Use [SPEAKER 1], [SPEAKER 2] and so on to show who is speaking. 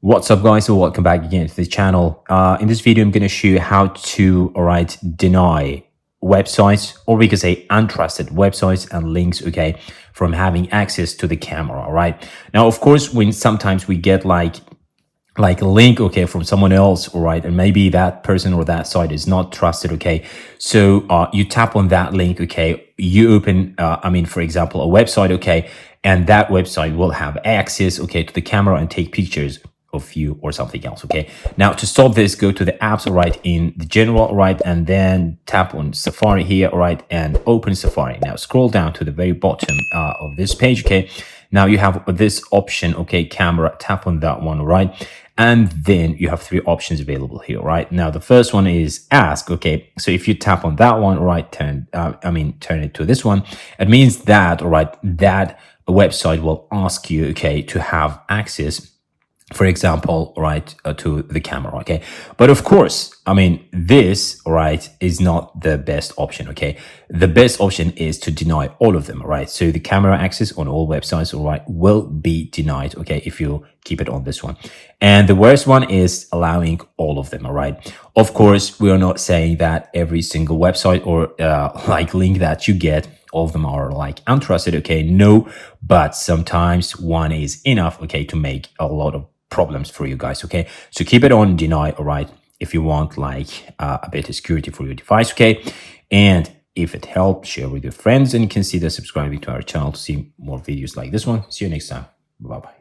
[SPEAKER 1] What's up, guys? So welcome back again to the channel. In this video, I'm going to show you how to deny websites, or we could say untrusted websites and links, okay, from having access to the camera. All right. Now, of course, when sometimes we get like a link, okay, from someone else, all right, and maybe that person or that site is not trusted, okay, so you tap on that link, okay, you open for example, a website, okay, and that website will have access, okay, to the camera and take pictures of you or something else. Okay, now to stop this, go to the apps, all right, in the general, all right, and then tap on Safari here, all right, and open Safari. Now scroll down to the very bottom of this page. Okay, now you have this option, okay, camera, tap on that one, all right, and then you have three options available here. Right now, the first one is ask. Okay, so if you tap on that one, right, turn it to this one. It means that, all right, that website will ask you, okay, to have access, for example, right, to the camera. Okay, but of course, this, right, is not the best option. Okay, the best option is to deny all of them. Right, so the camera access on all websites, all right, will be denied. Okay, if you keep it on this one. And the worst one is allowing all of them. All right, of course, we are not saying that every single website or link that you get, all of them are like untrusted. Okay, no, but sometimes one is enough, okay, to make a lot of problems for you guys. Okay, so keep it on deny, all right, if you want a better security for your device. Okay, and if it helped, share with your friends and consider subscribing to our channel to see more videos like this one. See you next time. Bye bye.